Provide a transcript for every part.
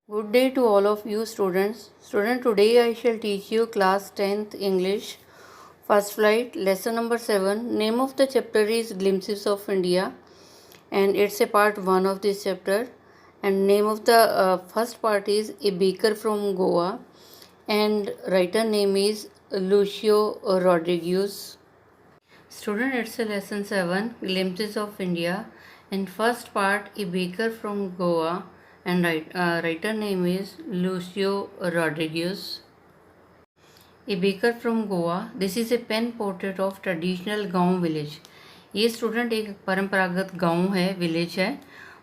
Good day to all of you students. Today I shall teach you class 10th English, first flight, lesson number 7. Name of the chapter is Glimpses of India, and it's a part 1 of this chapter. And name of the first part is A Baker from Goa, and writer name is Lucio Rodriguez. Student, it's a lesson 7, Glimpses of India, and first part, A Baker from Goa, and writer name is Lucio Rodriguez. A Baker from Goa, this is a pen portrait of traditional गाँव village. ये student एक परंपरागत गांव है, village है,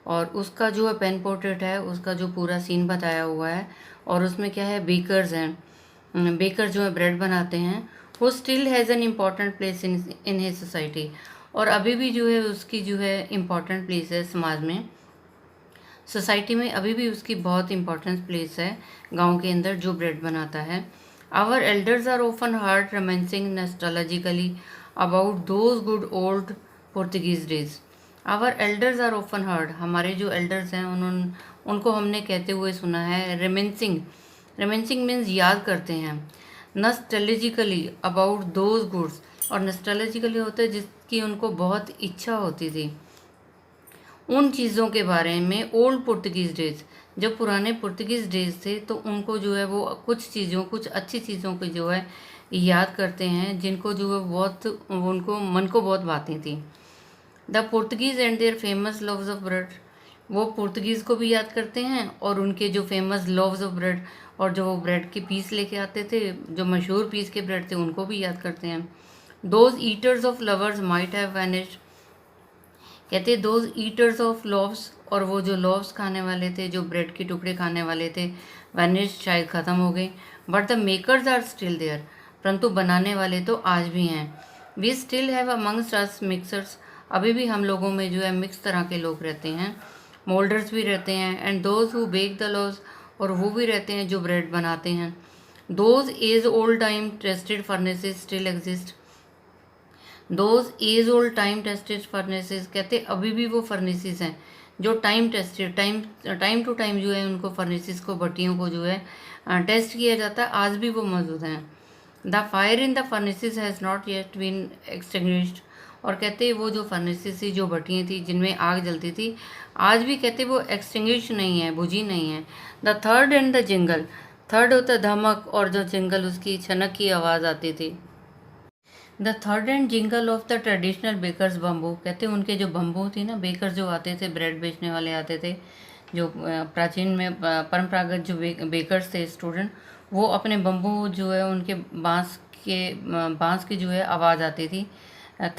और उसका जो है पेन पोर्ट्रेट है, उसका जो पूरा सीन बताया हुआ है, और उसमें क्या है, बेकर्स हैं, बेकर जो है ब्रेड बनाते हैं, वो still has an important place in his society, और अभी भी जो है उसकी जो है इम्पॉर्टेंट प्लेस है समाज में, सोसाइटी में अभी भी उसकी बहुत इम्पॉर्टेंट प्लेस है गांव के अंदर जो ब्रेड बनाता है. Our elders are often heart romancing nostalgically about those good old Portuguese days. Our elders are often heart, हमारे जो एल्डर्स हैं उनको हमने कहते हुए सुना है रेमेंसिंग मीन्स याद करते हैं, नॉस्टैल्जिकली अबाउट दोज गुड्स, और नॉस्टैल्जिकली होता है जिसकी उनको बहुत इच्छा होती थी उन चीज़ों के बारे में. ओल्ड पुर्तगीज़ डेज, जब पुराने पुर्तगीज़ डेज थे तो उनको जो है वो कुछ अच्छी चीज़ों को जो है याद करते हैं जिनको जो है बहुत उनको मन को बहुत भाती थी. The Portuguese and their famous loaves of bread, वो पुर्तगीज़ को भी याद करते हैं और उनके जो फेमस लव्स ऑफ ब्रेड, और जो वो ब्रेड के पीस लेके आते थे, जो मशहूर पीस के ब्रेड थे, उनको भी याद करते हैं. Those eaters of lovers might have vanished, कहते हैं दोज ईटर्स ऑफ लॉव्स, और वो जो लॉव्स खाने वाले थे, जो ब्रेड के टुकड़े खाने वाले थे, वैनिश्ड शायद ख़त्म हो गए. But the makers are still there, परंतु बनाने वाले तो आज भी हैं. We still have amongst us mixers, अभी भी हम लोगों में जो है मिक्स तरह के लोग रहते हैं. मोल्डर्स भी रहते हैं, and those who bake the loaves, और वो भी रहते हैं जो ब्रेड बनाते हैं. Those age old time tested furnaces still exist, those age old time tested furnaces, कहते अभी भी वो फर्नेसेस हैं जो time tested, time to time जो है उनको फर्नेसेस को, भट्टियों को जो है टेस्ट किया जाता है, आज भी वो मौजूद हैं. The fire in the furnaces has not yet been extinguished, और कहते वो जो फर्नेसेस थी, जो भट्टियाँ थी जिनमें आग जलती थी, आज भी कहते वो एक्सटिंग्विश नहीं है, बुझी नहीं है. द थर्ड एंड द जिंगल, थर्ड होता धमक, और जो जिंगल उसकी छनक की आवाज़ आती थी. द थर्ड and jingle of the traditional bakers bamboo, कहते उनके जो बम्बू थी ना, बेकर जो आते थे, ब्रेड बेचने वाले आते थे, जो प्राचीन में परंपरागत जो बेकर्स थे स्टूडेंट, वो अपने बम्बू जो है उनके बांस की जो है आवाज़ आती थी,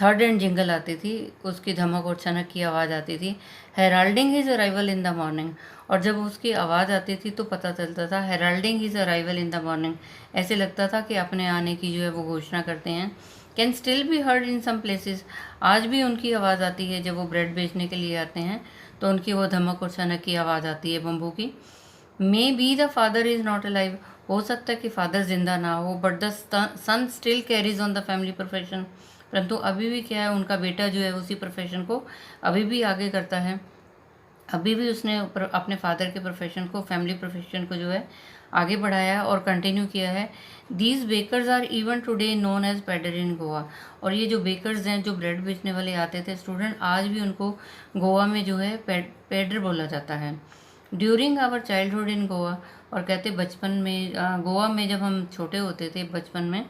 थर्ड एंड जिंगल आती थी, उसकी धमक और छनक की आवाज़ आती थी. Heralding his arrival in the morning, और जब उसकी आवाज़ आती थी तो पता चलता था heralding his arrival in the morning, ऐसे लगता था कि अपने आने की जो है वो घोषणा करते हैं. Can still be heard in some places, आज भी उनकी आवाज़ आती है जब वो ब्रेड बेचने के लिए आते हैं तो उनकी वो धमक और छनक की आवाज़ आती है बम्बू की. May be the father is not alive, हो सकता है कि फादर जिंदा ना हो, but the son still carries on the family profession, परंतु अभी भी क्या है, उनका बेटा जो है उसी प्रोफेशन को अभी भी आगे करता है, अभी भी उसने अपने फादर के प्रोफेशन को, फैमिली प्रोफेशन को जो है आगे बढ़ाया और कंटिन्यू किया है. These bakers are even today known as pader in Goa, और ये जो बेकर्स हैं, जो ब्रेड बेचने वाले आते थे स्टूडेंट, आज भी उनको गोवा में जो है पेडर बोला जाता है. During our childhood in Goa, और कहते बचपन में गोवा में जब हम छोटे होते थे बचपन में,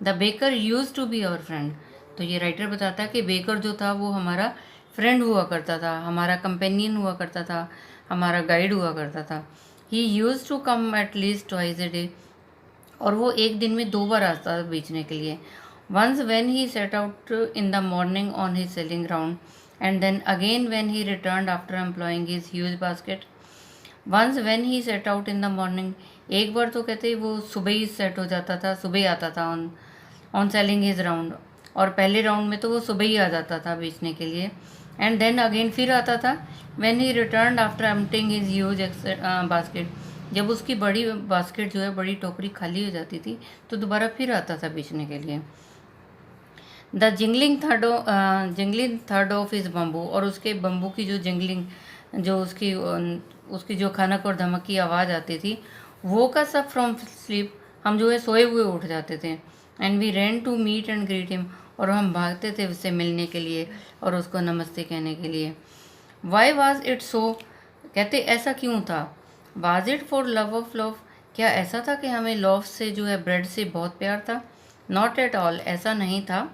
the baker used to be our friend, तो ये राइटर बताता है कि बेकर जो था वो हमारा फ्रेंड हुआ करता था, हमारा कंपेनियन हुआ करता था, हमारा गाइड हुआ करता था. He used to come at least twice a day, और वो एक दिन में 2 बार आता था बेचने के लिए. Once when he set out in the morning on his selling ground, and then again when he return after employing his huge basket. Once when he set out in the morning, एक बार तो कहते वो सुबह ही set हो जाता था, सुबह ही आता था ऑन सेलिंग हिज राउंड, और पहले राउंड में तो वो सुबह ही आ जाता था बेचने के लिए. एंड देन अगेन फिर आता था when he return after emptying his huge basket, जब उसकी बड़ी बास्केट जो है, बड़ी टोकरी खाली हो जाती थी तो दोबारा फिर आता था बेचने के लिए. The jingling third of his bamboo, और उसके बम्बू की जो जिंगलिंग, जो उसकी उसकी जो खनक और धमक की आवाज़ आती थी, woke us up from sleep, हम जो है सोए हुए उठ जाते थे। And we ran to meet and greet him, और हम भागते थे उससे मिलने के लिए और उसको नमस्ते कहने के लिए। वाई वॉज इट सो, कहते ऐसा क्यों था। Was it for love of love, क्या ऐसा था कि हमें लव से जो है ब्रेड से बहुत प्यार था। नॉट एट ऑल, ऐसा नहीं था।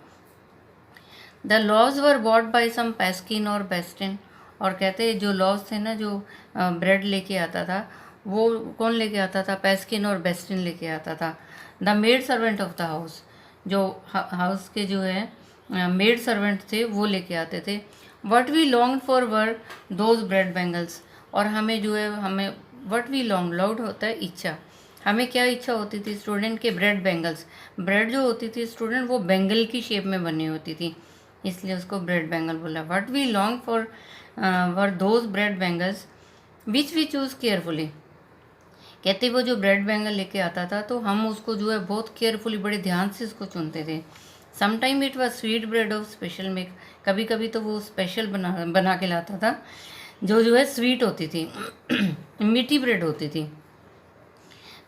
The loaves were bought by some पैस्किन और बेस्टिन, और कहते जो लॉज थे ना, जो ब्रेड लेके आता था, वो कौन लेके आता था, पैस्किन और बेस्टिन लेके आता था। The maid servant of the house, जो हाउस के जो है मेड सर्वेंट थे वो लेके आते थे। What we long for were those bread bangles, और हमें जो है हमें वट वी लॉन्ग, लॉन्ग होता है इच्छा, हमें क्या इच्छा होती थी स्टूडेंट के, ब्रेड बैंगल्स। ब्रेड जो होती थी स्टूडेंट वो बैंगल की शेप में बनी होती थी, इसलिए उसको ब्रेड बैंगल बोला। What we long for were those bread bangles which we choose carefully, कहते वो जो ब्रेड बैंगल लेके आता था तो हम उसको जो है बहुत केयरफुली, बड़े ध्यान से उसको चुनते थे। Sometime it was sweet bread of special make, कभी कभी तो वो स्पेशल बना के लाता था, जो है स्वीट होती थी मीठी ब्रेड होती थी।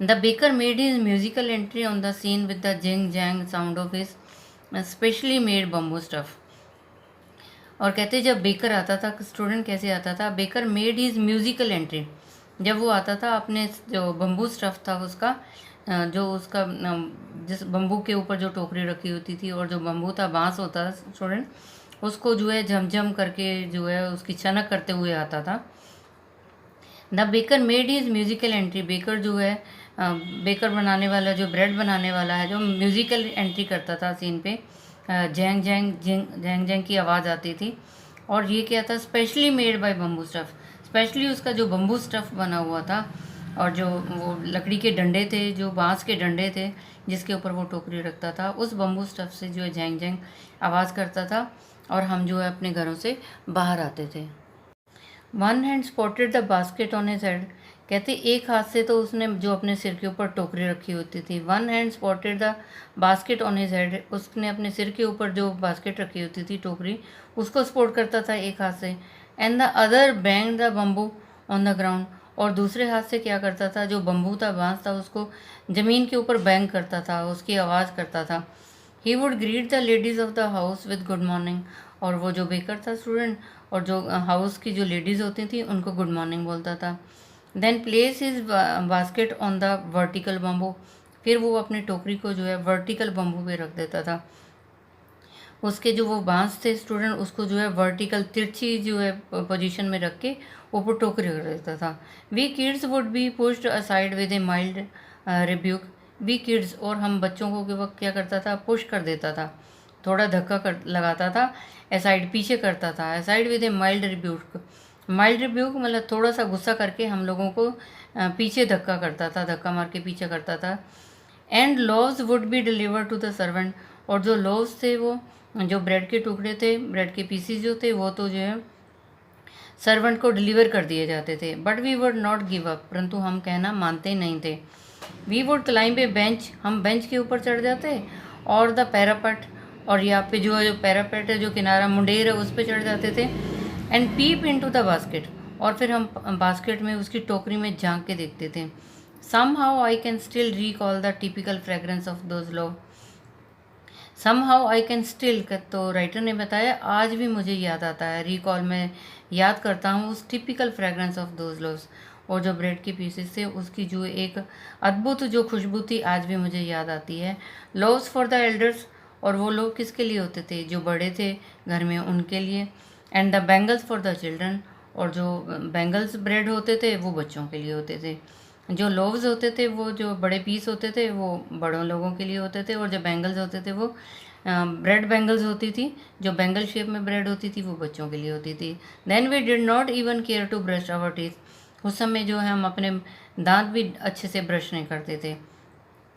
The baker made his musical entry on the scene with the jing jang sound of his specially made bamboo staff, और कहते जब बेकर आता था, स्टूडेंट कैसे आता था, baker made his musical entry, जब वो आता था अपने जो बम्बू स्टफ था उसका, जो उसका जिस बम्बू के ऊपर जो टोकरी रखी होती थी और जो बम्बू था, बांस होता था स्टूडेंट, उसको जो है झमझम करके जो है उसकी छनक करते हुए आता था। The baker made his musical entry, baker जो है बेकर बनाने वाला, जो ब्रेड बनाने वाला है, जो म्यूजिकल एंट्री करता था सीन पे, जैंग जैंग जैंग जैंग की आवाज़ आती थी। और ये क्या था, specially made by bamboo stuff, specially उसका जो बम्बू स्टफ बना हुआ था, और जो वो लकड़ी के डंडे थे, जो बांस के डंडे थे जिसके ऊपर वो टोकरी रखता था, उस बम्बू स्टफ से जो है जैंग जैंग आवाज़ करता था, और हम जो है अपने घरों से बाहर आते थे। One hand spotted the basket on his head, कहते एक हाथ से तो उसने जो अपने सिर के ऊपर टोकरी रखी होती थी, one hand spotted the basket on his head, उसने अपने सिर के ऊपर जो बास्केट रखी होती थी टोकरी, उसको स्पोर्ट करता था एक हाथ से। And the other bang the bamboo on the ground, और दूसरे हाथ से क्या करता था, जो बम्बू था, बांस था, उसको ज़मीन के ऊपर बैंग करता था, उसकी आवाज़ करता था। He would greet the ladies of the house with good morning, और वो जो बेकर था स्टूडेंट, और जो हाउस की जो लेडीज़ होती थी उनको गुड मॉर्निंग बोलता था। Then place his basket on the vertical bamboo, फिर वो अपनी टोकरी को जो है वर्टिकल बम्बू पे रख देता था। उसके जो वो बांस थे स्टूडेंट, उसको जो है वर्टिकल तिरछी जो है पोजीशन में रख के ऊपर टोकरी रख देता था। We kids would be pushed aside with a mild rebuke, we kids, और हम बच्चों को के वक्त क्या करता था, पुश कर देता था, थोड़ा धक्का कर लगाता था, असाइड पीछे करता था, aside with a mild rebuke, mild rebuke मतलब थोड़ा सा गुस्सा करके हम लोगों को पीछे धक्का करता था, धक्का मार के पीछे करता था। And loaves would be deliver to the servant, और जो लोव्स थे, वो जो ब्रेड के टुकड़े थे, ब्रेड के पीसीज जो थे, वो तो जो है सर्वेंट को डिलीवर कर दिए जाते थे। But we would not give up, परंतु हम कहना मानते नहीं थे। We would climb a bench, हम बेंच के ऊपर चढ़ जाते, और द पैरापट, और यहाँ पे जो है जो पैरापेट है, जो किनारा मुंडेर है, उस पर चढ़ जाते थे। And peep into the basket, और फिर हम बास्केट में उसकी टोकरी में झांक के देखते थे। Somehow I can still recall the typical fragrance of those loaf, somehow I can still, तो राइटर ने बताया आज भी मुझे याद आता है, रिकॉल में याद करता हूँ उस typical fragrance of those loves, और जो ब्रेड के पीसेस थे उसकी जो एक अद्भुत जो खुशबू थी आज भी मुझे याद आती है। लव्स फॉर द एल्डर्स, और वो लोग किसके लिए होते थे, जो बड़े थे घर में उनके लिए। And the bangles for the children, और जो बैंगल्स ब्रेड होते थे वो बच्चों के लिए होते थे। जो लोव्स होते थे, वो जो बड़े पीस होते थे, वो बड़ों लोगों के लिए होते थे, और जो बैंगल्स होते थे वो ब्रेड बैंगल्स होती थी, जो बैंगल शेप में ब्रेड होती थी, वो बच्चों के लिए होती थी। Then we did not even care to brush our teeth, उस समय जो है हम अपने दांत भी अच्छे से ब्रश नहीं करते थे,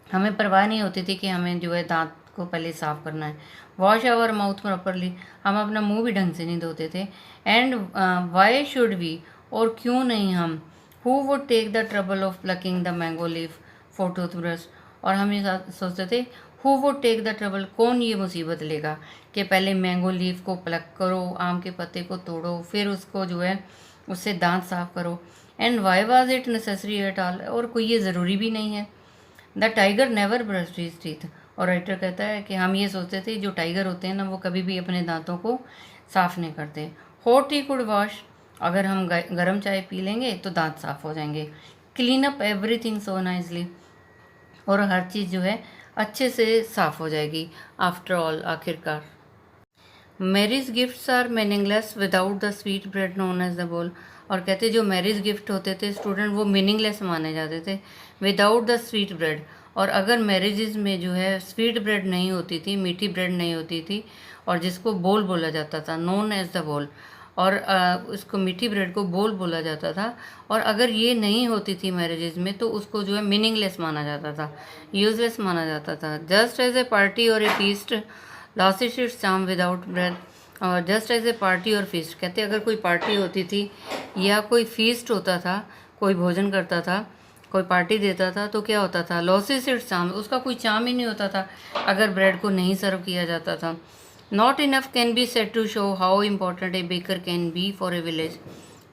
हमें परवाह नहीं होती थी कि हमें जो है दांत को पहले साफ़ करना है। वॉश आवर माउथ प्रॉपरली, हम अपना मुंह भी ढंग से नहीं धोते थे। एंड वाई शुड वी, और क्यों नहीं हम, who would take the trouble of plucking the mango leaf for toothbrush, और हम ये सोचते थे who would take the trouble, कौन ये मुसीबत लेगा कि पहले मैंगो लीफ को प्लक करो, आम के पत्ते को तोड़ो, फिर उसको जो है उससे दांत साफ करो। And why was it necessary at all, और कोई ये ज़रूरी भी नहीं है। The tiger never brushed his teeth, और राइटर कहता है कि हम ये सोचते थे जो टाइगर होते हैं ना वो कभी भी अपने दांतों को साफ़ नहीं करते। हॉट टी कुड वॉश, अगर हम गर्म चाय पी लेंगे तो दांत साफ हो जाएंगे। Clean up everything so nicely, और हर चीज़ जो है अच्छे से साफ हो जाएगी आफ्टर ऑल, आखिरकार। Marriage gifts are meaningless without the sweet bread known as the bol, और कहते जो मैरिज गिफ्ट होते थे स्टूडेंट वो मीनिंगलेस माने जाते थे विदाउट द स्वीट ब्रेड, और अगर मैरिजेज में जो है स्वीट ब्रेड नहीं होती थी, मीठी ब्रेड नहीं होती थी, और जिसको बोल बोला जाता था, नोन एज द बोल, और उसको मीठी ब्रेड को बोल बोला जाता था, और अगर ये नहीं होती थी मैरिजेज में तो उसको जो है मीनिंगलेस माना जाता था, यूजलेस माना जाता था। Just as a party or a feast loses its charm without bread, और just as a party or feast, कहते अगर कोई पार्टी होती थी या कोई फीस्ट होता था, कोई भोजन करता था, कोई पार्टी देता था, तो क्या होता था, लॉसेस इट्स चार्म, उसका कोई चार्म ही नहीं होता था अगर ब्रेड को नहीं सर्व किया जाता था। Not enough can be said to show how important a baker can be for a village,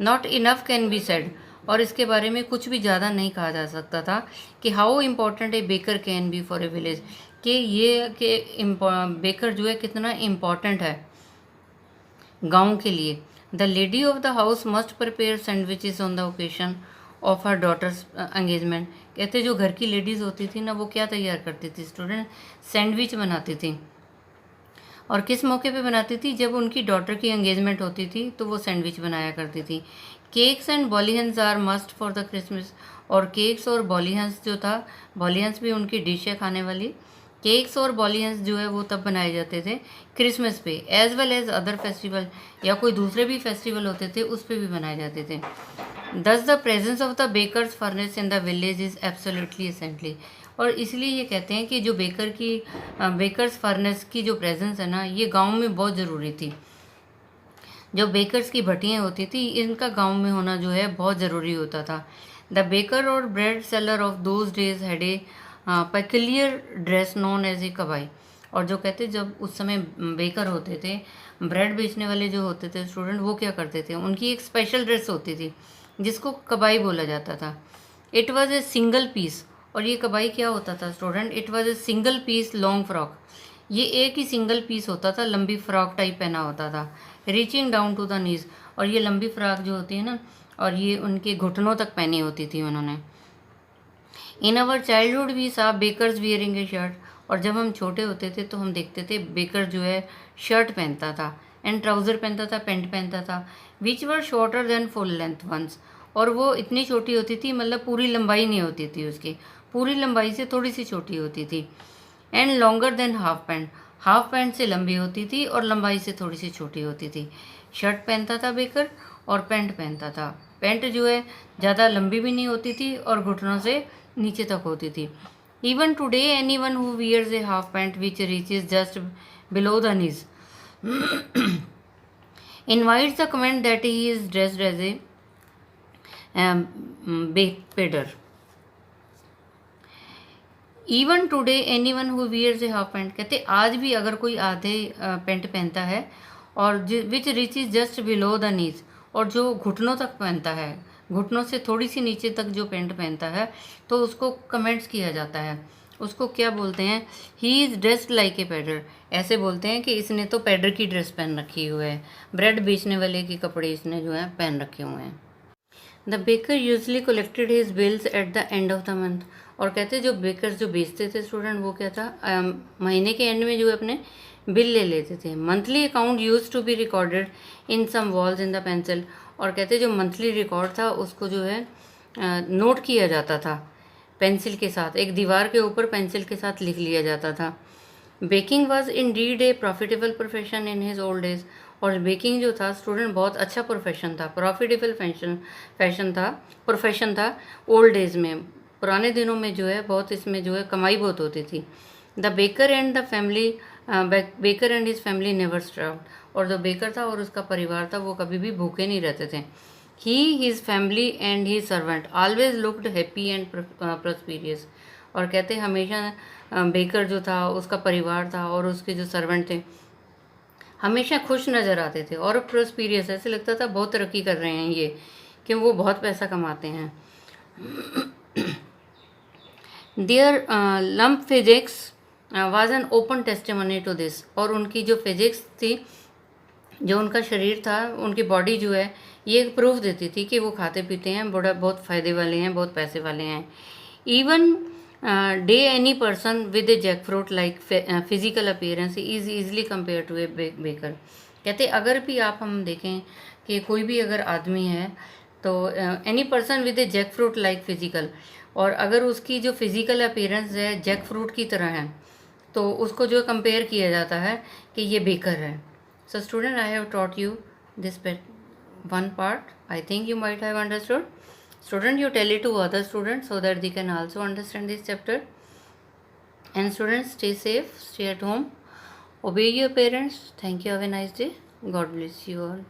not enough can be said, और इसके बारे में कुछ भी ज़्यादा नहीं कहा जा सकता था कि how important a baker can be for a village, कि ये कि बेकर जो है कितना इम्पॉर्टेंट है गांव के लिए। The lady of the house must prepare sandwiches on the occasion of her daughter's engagement, कहते जो घर की लेडीज़ होती थी ना वो क्या तैयार करती थी स्टूडेंट, सैंडविच बनाती थी, और किस मौके पे बनाती थी, जब उनकी डॉटर की एंगेजमेंट होती थी तो वो सैंडविच बनाया करती थी। केक्स एंड बॉलीहंस are must for the Christmas, और केक्स और बॉलीहंस जो था, बॉलीहंस भी उनकी डिश है खाने वाली, केक्स और बॉलीहंस जो है वो तब बनाए जाते थे क्रिसमस पे, as well as other festival, या कोई दूसरे भी फेस्टिवल होते थे उस पर भी बनाए जाते थे। Thus the presence of the baker's furnace in the village is absolutely essential, और इसलिए ये कहते हैं कि जो बेकर्स फर्नेस की जो प्रेजेंस है ना ये गांव में बहुत ज़रूरी थी। जो बेकर्स की भट्टियाँ होती थी इनका गांव में होना जो है बहुत ज़रूरी होता था। The baker or bread seller of those days had a peculiar dress known as a kabai, और जो कहते जब उस समय बेकर होते थे, ब्रेड बेचने वाले जो होते थे स्टूडेंट, वो क्या करते थे, उनकी एक स्पेशल ड्रेस होती थी जिसको कबाई बोला जाता था। It was a single piece, और ये कबाई क्या होता था student, it was a single piece long frock, ये एक ही सिंगल पीस होता था, लंबी फ्रॉक टाइप पहना होता था, reaching down to the knees, और ये लंबी फ्रॉक जो होती है ना, और ये उनके घुटनों तक पहनी होती थी उन्होंने। In our childhood we saw bakers wearing a shirt, और जब हम छोटे होते थे तो हम देखते थे बेकर जो है शर्ट पहनता था, एंड ट्राउज़र पहनता था, पैंट पहनता था, which were shorter than full length ones, और वो इतनी छोटी होती थी, मतलब पूरी लंबाई नहीं होती थी उसकी, पूरी लंबाई से थोड़ी सी छोटी होती थी, and longer than half pant से लंबी होती थी और लंबाई से थोड़ी सी छोटी होती थी। शर्ट पहनता था बेकर और पैंट पहनता था, पैंट जो है ज़्यादा लंबी भी नहीं होती थी और घुटनों से नीचे तक होती थी। Even today anyone who wears a half pant which reaches just below the knees invites the comment that he is dressed as a peddler. Even today anyone who wears a half pant, कहते आज भी अगर कोई आधे pant पहनता है और which reaches just below the knees, और जो घुटनों तक पहनता है, घुटनों से थोड़ी सी नीचे तक जो पैंट पहनता है, तो उसको कमेंट्स किया जाता है, उसको क्या बोलते हैं, he is dressed like a pader, ऐसे बोलते हैं कि इसने तो पैडर की ड्रेस पहन रखी हुई है, ब्रेड बेचने वाले के कपड़े इसने जो है पहन रखे हुए हैं। The baker usually collected his bills at the end of the month, और कहते जो बेकर जो बेचते थे स्टूडेंट वो क्या था, महीने के एंड में जो है अपने बिल ले लेते थे। Monthly account used to be recorded in some walls in the pencil, और कहते जो मंथली रिकॉर्ड था उसको जो है नोट किया जाता था पेंसिल के साथ, एक दीवार के ऊपर पेंसिल के साथ लिख लिया जाता था। Baking was Indeed A profitable profession in his old age, और बेकिंग जो था स्टूडेंट बहुत अच्छा प्रोफेशन था, प्रॉफिटेबल प्रोफेशन था ओल्ड एज में, पुराने दिनों में जो है बहुत इसमें जो है कमाई बहुत होती थी। The baker and his family never starved, और जो बेकर था और उसका परिवार था वो कभी भी भूखे नहीं रहते थे। He his family and his servant always looked happy and prosperous, और कहते हमेशा बेकर जो था उसका परिवार था और उसके जो सर्वेंट थे हमेशा खुश नज़र आते थे और प्रोस्पीरियस, ऐसे लगता था बहुत तरक्की कर रहे हैं ये, कि वो बहुत पैसा कमाते हैं। Their lump physics was an open testimony to this, और उनकी जो फिजिक्स थी, जो उनका शरीर था, उनकी बॉडी जो है, ये प्रूफ देती थी कि वो खाते पीते हैं, बड़ा बहुत फ़ायदे वाले हैं, बहुत पैसे वाले हैं। Even the any person with a jackfruit like physical appearance is easily compare to a baker. कहते अगर भी आप हम देखें कि कोई भी अगर आदमी है तो any person with a jackfruit like physical, और अगर उसकी जो फिजिकल अपीयरेंस है जैक फ्रूट की तरह है, तो उसको जो कंपेयर किया जाता है कि ये बेकर है। So student, I have taught you this one part. I think you might have understood. Student, you tell it to other students so that they can also understand this chapter. And students, stay safe, stay at home, obey your parents. Thank you. Have a nice day. God bless you all.